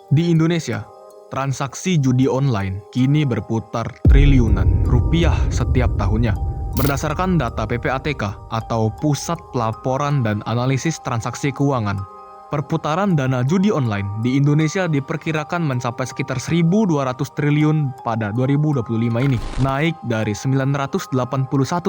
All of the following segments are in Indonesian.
Di Indonesia, transaksi judi online kini berputar triliunan rupiah setiap tahunnya. Berdasarkan data PPATK atau Pusat Pelaporan dan Analisis Transaksi Keuangan, perputaran dana judi online di Indonesia diperkirakan mencapai sekitar 1.200 triliun pada 2025 ini, naik dari 981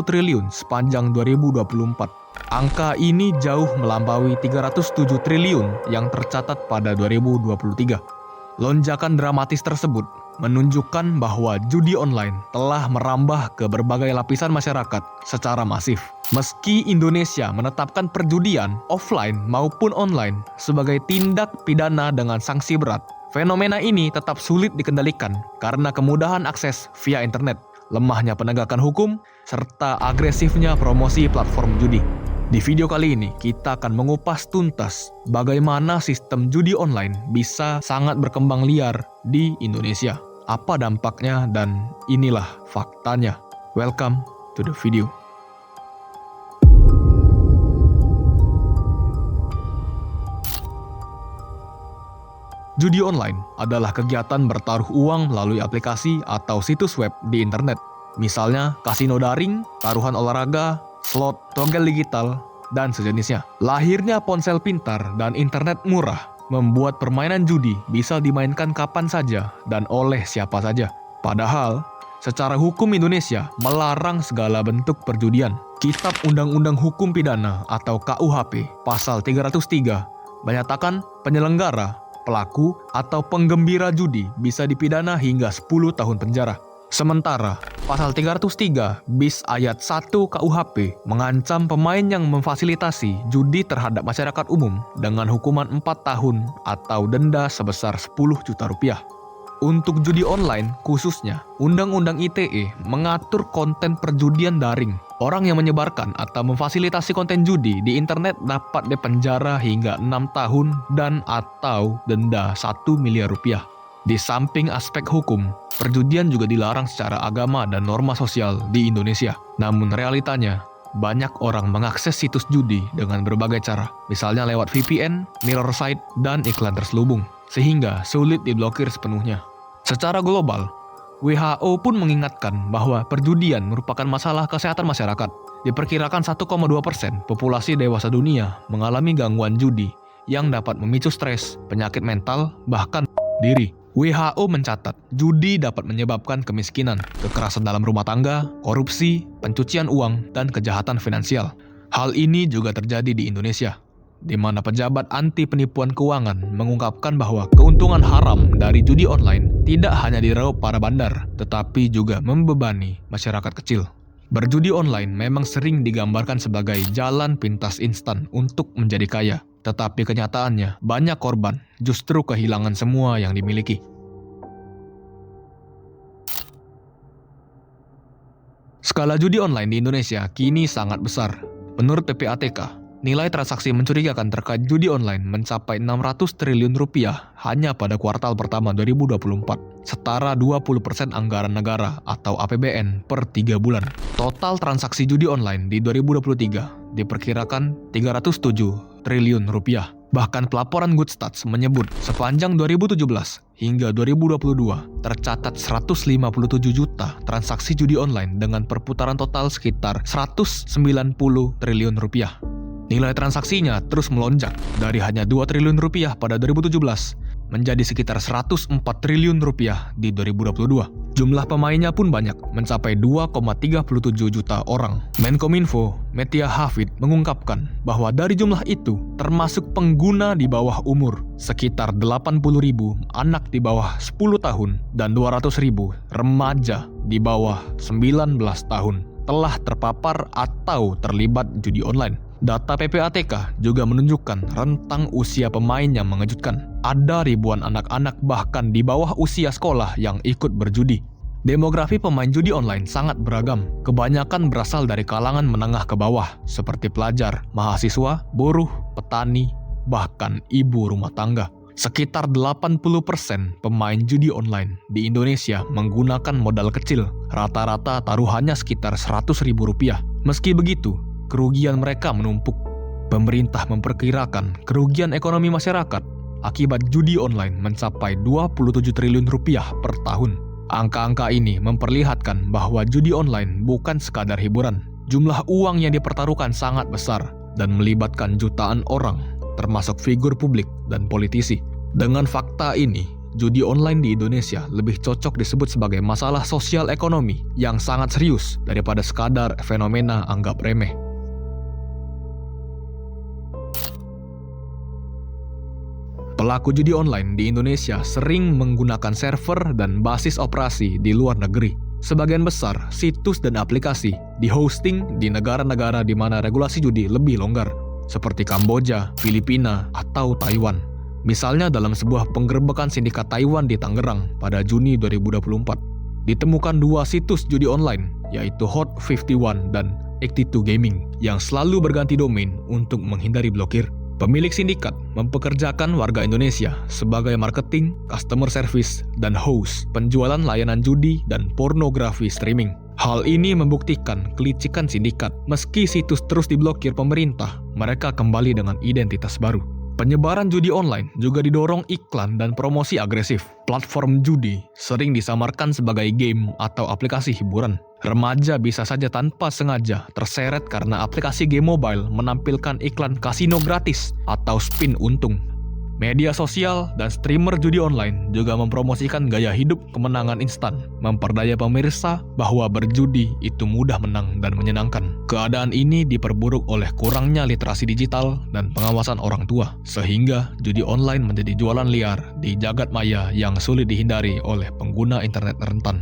triliun sepanjang 2024. Angka ini jauh melampaui 307 triliun yang tercatat pada 2023. Lonjakan dramatis tersebut menunjukkan bahwa judi online telah merambah ke berbagai lapisan masyarakat secara masif. Meski Indonesia menetapkan perjudian offline maupun online sebagai tindak pidana dengan sanksi berat, fenomena ini tetap sulit dikendalikan karena kemudahan akses via internet, lemahnya penegakan hukum, serta agresifnya promosi platform judi. Di video kali ini, kita akan mengupas tuntas bagaimana sistem judi online bisa sangat berkembang liar di Indonesia. Apa dampaknya dan inilah faktanya. Welcome to the video. Judi online adalah kegiatan bertaruh uang melalui aplikasi atau situs web di internet. Misalnya kasino daring, taruhan olahraga, slot, togel digital, dan sejenisnya. Lahirnya ponsel pintar dan internet murah membuat permainan judi bisa dimainkan kapan saja dan oleh siapa saja. Padahal, secara hukum Indonesia melarang segala bentuk perjudian. Kitab Undang-Undang Hukum Pidana atau KUHP pasal 303 menyatakan penyelenggara, pelaku, atau penggembira judi bisa dipidana hingga 10 tahun penjara. Sementara, pasal 303 bis ayat 1 KUHP mengancam pemain yang memfasilitasi judi terhadap masyarakat umum dengan hukuman 4 tahun atau denda sebesar 10 juta rupiah. Untuk judi online khususnya, Undang-Undang ITE mengatur konten perjudian daring. Orang yang menyebarkan atau memfasilitasi konten judi di internet dapat dipenjara hingga 6 tahun dan atau denda 1 miliar rupiah. Di samping aspek hukum, perjudian juga dilarang secara agama dan norma sosial di Indonesia. Namun realitanya, banyak orang mengakses situs judi dengan berbagai cara, misalnya lewat VPN, mirror site, dan iklan terselubung, sehingga sulit diblokir sepenuhnya. Secara global, WHO pun mengingatkan bahwa perjudian merupakan masalah kesehatan masyarakat. Diperkirakan 1,2% populasi dewasa dunia mengalami gangguan judi yang dapat memicu stres, penyakit mental, bahkan diri. WHO mencatat, judi dapat menyebabkan kemiskinan, kekerasan dalam rumah tangga, korupsi, pencucian uang, dan kejahatan finansial. Hal ini juga terjadi di Indonesia, di mana pejabat anti penipuan keuangan mengungkapkan bahwa keuntungan haram dari judi online tidak hanya diraup para bandar, tetapi juga membebani masyarakat kecil. Berjudi online memang sering digambarkan sebagai jalan pintas instan untuk menjadi kaya. Tetapi kenyataannya, banyak korban justru kehilangan semua yang dimiliki. Skala judi online di Indonesia kini sangat besar. Menurut PPATK, nilai transaksi mencurigakan terkait judi online mencapai 600 triliun rupiah hanya pada kuartal pertama 2024, setara 20% anggaran negara atau APBN per 3 bulan. Total transaksi judi online di 2023 diperkirakan 307 triliun rupiah. Bahkan pelaporan Goodstats menyebut sepanjang 2017 hingga 2022 tercatat 157 juta transaksi judi online dengan perputaran total sekitar 190 triliun rupiah. Nilai transaksinya terus melonjak dari hanya 2 triliun rupiah pada 2017 menjadi sekitar 104 triliun rupiah di 2022. Jumlah pemainnya pun banyak, mencapai 2,37 juta orang. Menkominfo, Metia Hafid, mengungkapkan bahwa dari jumlah itu termasuk pengguna di bawah umur, sekitar 80.000 anak di bawah 10 tahun dan 200.000 remaja di bawah 19 tahun telah terpapar atau terlibat judi online. Data PPATK juga menunjukkan rentang usia pemain yang mengejutkan. Ada ribuan anak-anak bahkan di bawah usia sekolah yang ikut berjudi. Demografi pemain judi online sangat beragam. Kebanyakan berasal dari kalangan menengah ke bawah, seperti pelajar, mahasiswa, buruh, petani, bahkan ibu rumah tangga. Sekitar 80% pemain judi online di Indonesia menggunakan modal kecil. Rata-rata taruhannya sekitar Rp100.000. Meski begitu, kerugian mereka menumpuk. Pemerintah memperkirakan kerugian ekonomi masyarakat akibat judi online mencapai 27 triliun rupiah per tahun. Angka-angka ini memperlihatkan bahwa judi online bukan sekadar hiburan. Jumlah uang yang dipertaruhkan sangat besar dan melibatkan jutaan orang, termasuk figur publik dan politisi. Dengan fakta ini, judi online di Indonesia lebih cocok disebut sebagai masalah sosial ekonomi yang sangat serius daripada sekadar fenomena anggap remeh. Pelaku judi online di Indonesia sering menggunakan server dan basis operasi di luar negeri. Sebagian besar situs dan aplikasi di-hosting di negara-negara di mana regulasi judi lebih longgar, seperti Kamboja, Filipina, atau Taiwan. Misalnya dalam sebuah penggerbekan sindikat Taiwan di Tangerang pada Juni 2024, ditemukan 2 situs judi online, yaitu Hot51 dan 82 Gaming, yang selalu berganti domain untuk menghindari blokir. Pemilik sindikat mempekerjakan warga Indonesia sebagai marketing, customer service, dan host penjualan layanan judi dan pornografi streaming. Hal ini membuktikan kelicikan sindikat. Meski situs terus diblokir pemerintah, mereka kembali dengan identitas baru. Penyebaran judi online juga didorong iklan dan promosi agresif. Platform judi sering disamarkan sebagai game atau aplikasi hiburan. Remaja bisa saja tanpa sengaja terseret karena aplikasi game mobile menampilkan iklan kasino gratis atau spin untung. Media sosial dan streamer judi online juga mempromosikan gaya hidup kemenangan instan, memperdaya pemirsa bahwa berjudi itu mudah menang dan menyenangkan. Keadaan ini diperburuk oleh kurangnya literasi digital dan pengawasan orang tua, sehingga judi online menjadi jualan liar di jagat maya yang sulit dihindari oleh pengguna internet rentan.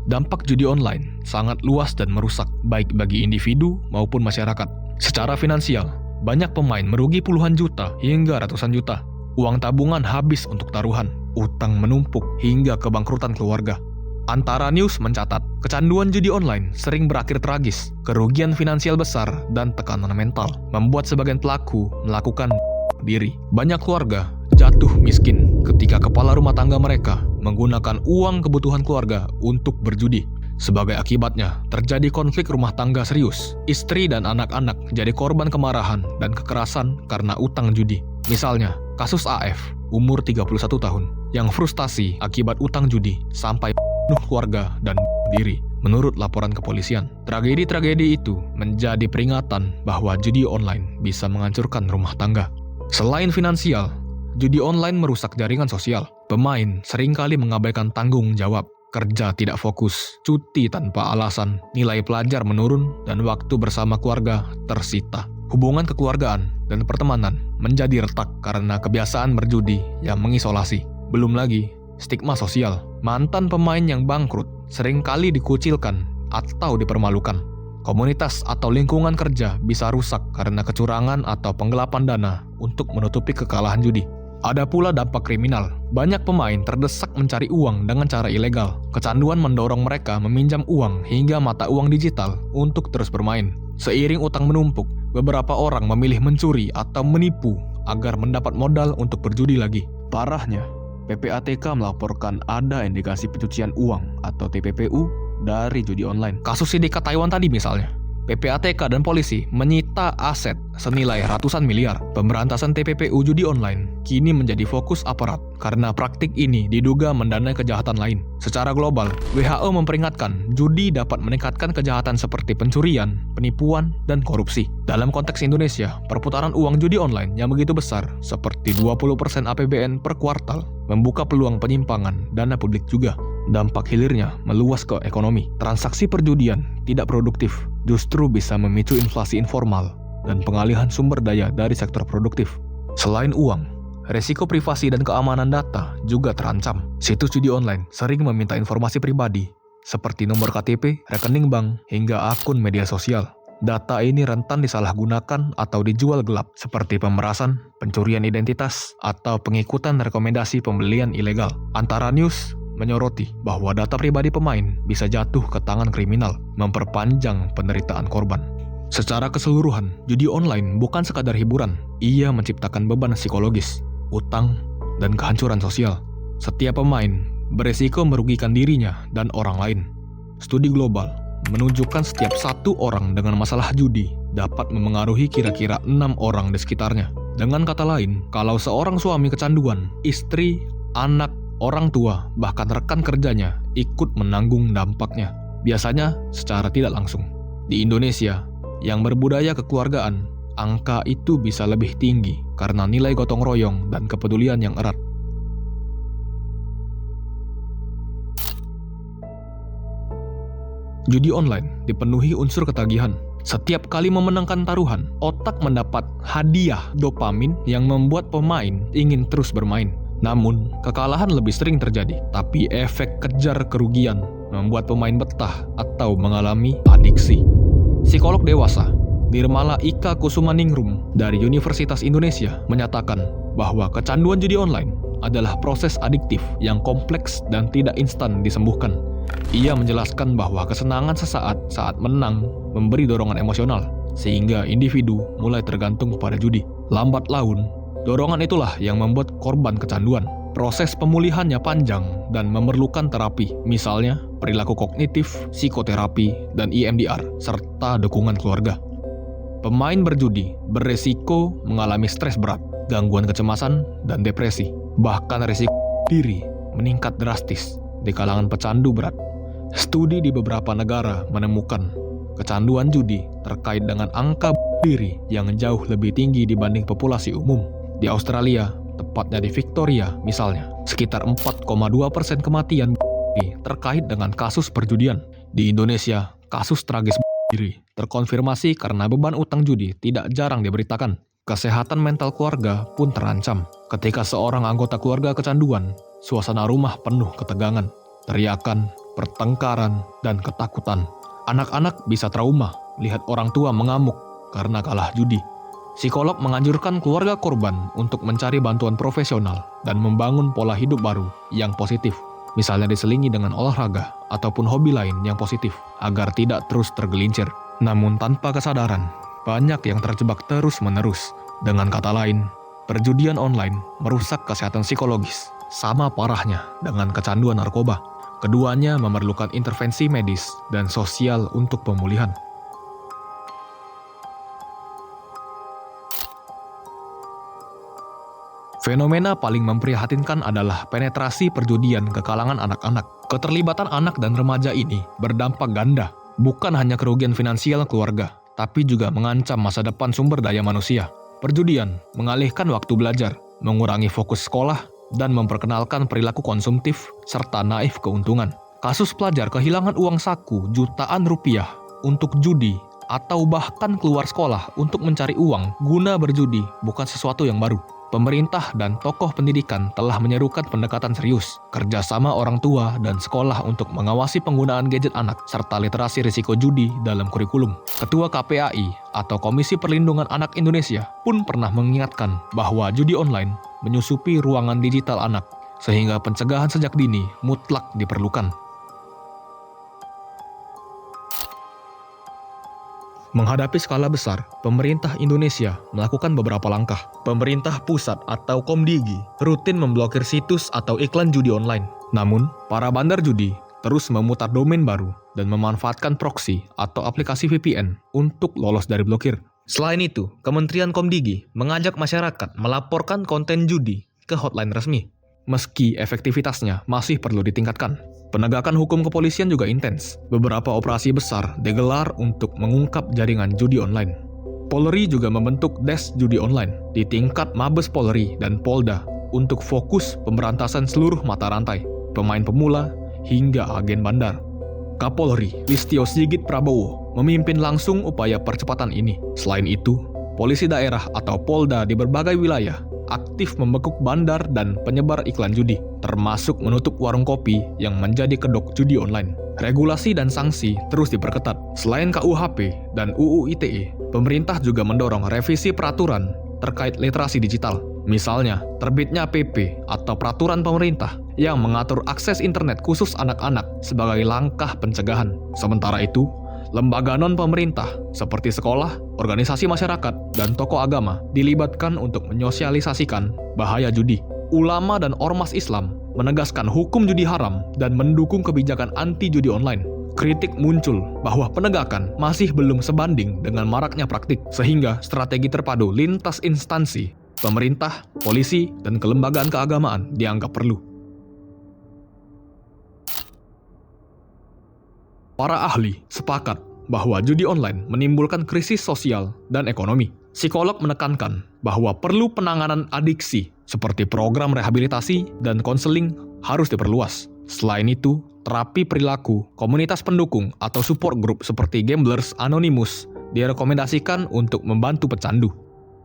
Dampak judi online sangat luas dan merusak, baik bagi individu maupun masyarakat. Secara finansial, banyak pemain merugi puluhan juta hingga ratusan juta. Uang tabungan habis untuk taruhan, utang menumpuk hingga kebangkrutan keluarga. Antara News mencatat, kecanduan judi online sering berakhir tragis. Kerugian finansial besar dan tekanan mental membuat sebagian pelaku melakukan diri. Banyak keluarga jatuh miskin ketika kepala rumah tangga mereka menggunakan uang kebutuhan keluarga untuk berjudi. Sebagai akibatnya, terjadi konflik rumah tangga serius. Istri dan anak-anak jadi korban kemarahan dan kekerasan karena utang judi. Misalnya, kasus AF, umur 31 tahun, yang frustasi akibat utang judi sampai bunuh keluarga dan diri. Menurut laporan kepolisian, tragedi-tragedi itu menjadi peringatan bahwa judi online bisa menghancurkan rumah tangga. Selain finansial, judi online merusak jaringan sosial. Pemain seringkali mengabaikan tanggung jawab. Kerja tidak fokus, cuti tanpa alasan, nilai pelajar menurun, dan waktu bersama keluarga tersita. Hubungan kekeluargaan dan pertemanan menjadi retak karena kebiasaan berjudi yang mengisolasi. Belum lagi stigma sosial. Mantan pemain yang bangkrut seringkali dikucilkan atau dipermalukan. Komunitas atau lingkungan kerja bisa rusak karena kecurangan atau penggelapan dana untuk menutupi kekalahan judi. Ada pula dampak kriminal. Banyak pemain terdesak mencari uang dengan cara ilegal. Kecanduan mendorong mereka meminjam uang hingga mata uang digital untuk terus bermain. Seiring utang menumpuk, beberapa orang memilih mencuri atau menipu agar mendapat modal untuk berjudi lagi. Parahnya, PPATK melaporkan ada indikasi pencucian uang atau TPPU dari judi online. Kasus sindikat Taiwan tadi misalnya. PPATK dan polisi menyita aset senilai ratusan miliar. Pemberantasan TPPU judi online kini menjadi fokus aparat karena praktik ini diduga mendanai kejahatan lain. Secara global, WHO memperingatkan judi dapat meningkatkan kejahatan seperti pencurian, penipuan, dan korupsi. Dalam konteks Indonesia, perputaran uang judi online yang begitu besar, seperti 20% APBN per kuartal, membuka peluang penyimpangan dana publik juga. Dampak hilirnya meluas ke ekonomi. Transaksi perjudian tidak produktif, justru bisa memicu inflasi informal dan pengalihan sumber daya dari sektor produktif. Selain uang, resiko privasi dan keamanan data juga terancam. Situs judi online sering meminta informasi pribadi, seperti nomor KTP, rekening bank, hingga akun media sosial. Data ini rentan disalahgunakan atau dijual gelap, seperti pemerasan, pencurian identitas, atau pengikutan rekomendasi pembelian ilegal. Antara News menyoroti bahwa data pribadi pemain bisa jatuh ke tangan kriminal, memperpanjang penderitaan korban. Secara keseluruhan, judi online bukan sekadar hiburan. Ia menciptakan beban psikologis, utang, dan kehancuran sosial. Setiap pemain beresiko merugikan dirinya dan orang lain. Studi global menunjukkan setiap satu orang dengan masalah judi dapat memengaruhi kira-kira 6 orang di sekitarnya. Dengan kata lain, kalau seorang suami kecanduan, istri, anak, orang tua, bahkan rekan kerjanya ikut menanggung dampaknya. Biasanya secara tidak langsung. Di Indonesia, yang berbudaya kekeluargaan, angka itu bisa lebih tinggi karena nilai gotong royong dan kepedulian yang erat. Judi online dipenuhi unsur ketagihan. Setiap kali memenangkan taruhan, otak mendapat hadiah dopamin yang membuat pemain ingin terus bermain. Namun, kekalahan lebih sering terjadi, tapi efek kejar kerugian membuat pemain betah atau mengalami adiksi. Psikolog dewasa Nirmala Ika Kusumaningrum dari Universitas Indonesia menyatakan bahwa kecanduan judi online adalah proses adiktif yang kompleks dan tidak instan disembuhkan. Ia menjelaskan bahwa kesenangan sesaat saat menang memberi dorongan emosional, sehingga individu mulai tergantung pada judi. Lambat laun, dorongan itulah yang membuat korban kecanduan. Proses pemulihannya panjang dan memerlukan terapi, misalnya perilaku kognitif, psikoterapi, dan EMDR, serta dukungan keluarga. Pemain berjudi beresiko mengalami stres berat, gangguan kecemasan, dan depresi. Bahkan risiko diri meningkat drastis di kalangan pecandu berat. Studi di beberapa negara menemukan kecanduan judi terkait dengan angka diri yang jauh lebih tinggi dibanding populasi umum. Di Australia, tepatnya di Victoria misalnya, sekitar 4,2% kematian terkait dengan kasus perjudian. Di Indonesia, kasus tragis diri terkonfirmasi karena beban utang judi tidak jarang diberitakan. Kesehatan mental keluarga pun terancam. Ketika seorang anggota keluarga kecanduan, suasana rumah penuh ketegangan, teriakan, pertengkaran, dan ketakutan. Anak-anak bisa trauma lihat orang tua mengamuk karena kalah judi. Psikolog menganjurkan keluarga korban untuk mencari bantuan profesional dan membangun pola hidup baru yang positif. Misalnya diselingi dengan olahraga ataupun hobi lain yang positif agar tidak terus tergelincir. Namun tanpa kesadaran, banyak yang terjebak terus-menerus. Dengan kata lain, perjudian online merusak kesehatan psikologis, sama parahnya dengan kecanduan narkoba. Keduanya memerlukan intervensi medis dan sosial untuk pemulihan. Fenomena paling memprihatinkan adalah penetrasi perjudian ke kalangan anak-anak. Keterlibatan anak dan remaja ini berdampak ganda, bukan hanya kerugian finansial keluarga, tapi juga mengancam masa depan sumber daya manusia. Perjudian mengalihkan waktu belajar, mengurangi fokus sekolah, dan memperkenalkan perilaku konsumtif serta naif keuntungan. Kasus pelajar kehilangan uang saku jutaan rupiah untuk judi atau bahkan keluar sekolah untuk mencari uang guna berjudi bukan sesuatu yang baru. Pemerintah dan tokoh pendidikan telah menyerukan pendekatan serius, kerjasama orang tua dan sekolah untuk mengawasi penggunaan gadget anak, serta literasi risiko judi dalam kurikulum. Ketua KPAI atau Komisi Perlindungan Anak Indonesia pun pernah mengingatkan bahwa judi online menyusupi ruangan digital anak, sehingga pencegahan sejak dini mutlak diperlukan. Menghadapi skala besar, pemerintah Indonesia melakukan beberapa langkah. Pemerintah pusat atau Komdigi rutin memblokir situs atau iklan judi online. Namun, para bandar judi terus memutar domain baru dan memanfaatkan proxy atau aplikasi VPN untuk lolos dari blokir. Selain itu, Kementerian Komdigi mengajak masyarakat melaporkan konten judi ke hotline resmi, meski efektivitasnya masih perlu ditingkatkan. Penegakan hukum kepolisian juga intens. Beberapa operasi besar digelar untuk mengungkap jaringan judi online. Polri juga membentuk Desk Judi Online di tingkat Mabes Polri dan Polda untuk fokus pemberantasan seluruh mata rantai, pemain pemula hingga agen bandar. Kapolri Listio Sigit Prabowo memimpin langsung upaya percepatan ini. Selain itu, polisi daerah atau Polda di berbagai wilayah aktif membekuk bandar dan penyebar iklan judi, termasuk menutup warung kopi yang menjadi kedok judi online. Regulasi dan sanksi terus diperketat. Selain KUHP dan UU ITE, pemerintah juga mendorong revisi peraturan terkait literasi digital. Misalnya, terbitnya PP atau peraturan pemerintah yang mengatur akses internet khusus anak-anak sebagai langkah pencegahan. Sementara itu, lembaga non-pemerintah seperti sekolah, organisasi masyarakat, dan tokoh agama dilibatkan untuk menyosialisasikan bahaya judi. Ulama dan ormas Islam menegaskan hukum judi haram dan mendukung kebijakan anti-judi online. Kritik muncul bahwa penegakan masih belum sebanding dengan maraknya praktik, sehingga strategi terpadu lintas instansi, pemerintah, polisi, dan kelembagaan keagamaan dianggap perlu. Para ahli sepakat bahwa judi online menimbulkan krisis sosial dan ekonomi. Psikolog menekankan bahwa perlu penanganan adiksi seperti program rehabilitasi dan konseling harus diperluas. Selain itu, terapi perilaku, komunitas pendukung atau support group seperti Gamblers Anonymous direkomendasikan untuk membantu pecandu.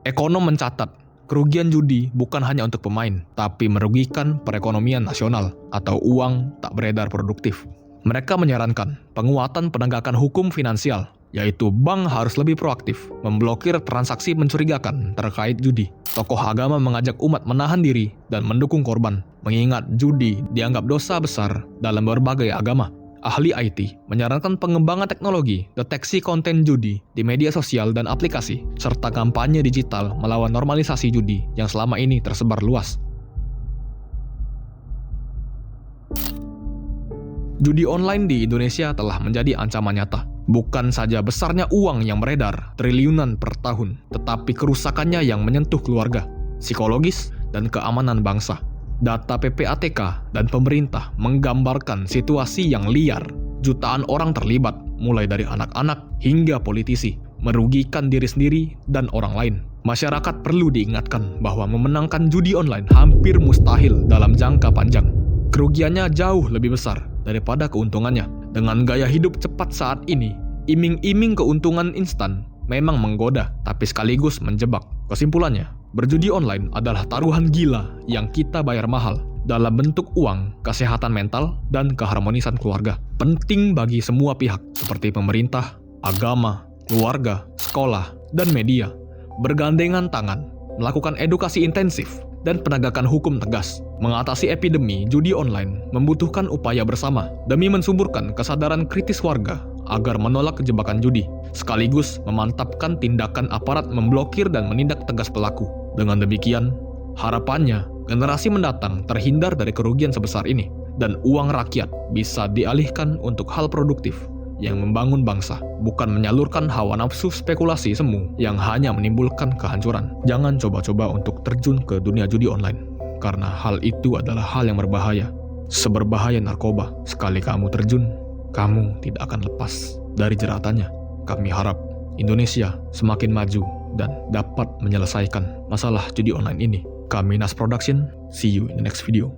Ekonom mencatat, kerugian judi bukan hanya untuk pemain, tapi merugikan perekonomian nasional atau uang tak beredar produktif. Mereka menyarankan penguatan penegakan hukum finansial, yaitu bank harus lebih proaktif memblokir transaksi mencurigakan terkait judi. Tokoh agama mengajak umat menahan diri dan mendukung korban, mengingat judi dianggap dosa besar dalam berbagai agama. Ahli IT menyarankan pengembangan teknologi deteksi konten judi di media sosial dan aplikasi, serta kampanye digital melawan normalisasi judi yang selama ini tersebar luas. Judi online di Indonesia telah menjadi ancaman nyata. Bukan saja besarnya uang yang beredar, triliunan per tahun, tetapi kerusakannya yang menyentuh keluarga, psikologis, dan keamanan bangsa. Data PPATK dan pemerintah menggambarkan situasi yang liar. Jutaan orang terlibat, mulai dari anak-anak hingga politisi, merugikan diri sendiri dan orang lain. Masyarakat perlu diingatkan bahwa memenangkan judi online hampir mustahil dalam jangka panjang. Kerugiannya jauh lebih besar daripada keuntungannya. Dengan gaya hidup cepat saat ini, iming-iming keuntungan instan memang menggoda, tapi sekaligus menjebak. Kesimpulannya, berjudi online adalah taruhan gila yang kita bayar mahal dalam bentuk uang, kesehatan mental, dan keharmonisan keluarga. Penting bagi semua pihak seperti pemerintah, agama, keluarga, sekolah, dan media bergandengan tangan, melakukan edukasi intensif, dan penegakan hukum tegas. Mengatasi epidemi judi online membutuhkan upaya bersama demi mensuburkan kesadaran kritis warga agar menolak kejebakan judi, sekaligus memantapkan tindakan aparat memblokir dan menindak tegas pelaku. Dengan demikian, harapannya generasi mendatang terhindar dari kerugian sebesar ini, dan uang rakyat bisa dialihkan untuk hal produktif yang membangun bangsa, bukan menyalurkan hawa nafsu spekulasi semu yang hanya menimbulkan kehancuran. Jangan coba-coba untuk terjun ke dunia judi online, karena hal itu adalah hal yang berbahaya. Seberbahaya narkoba, sekali kamu terjun, kamu tidak akan lepas dari jeratannya. Kami harap Indonesia semakin maju dan dapat menyelesaikan masalah judi online ini. Kami Nas Production, see you in the next video.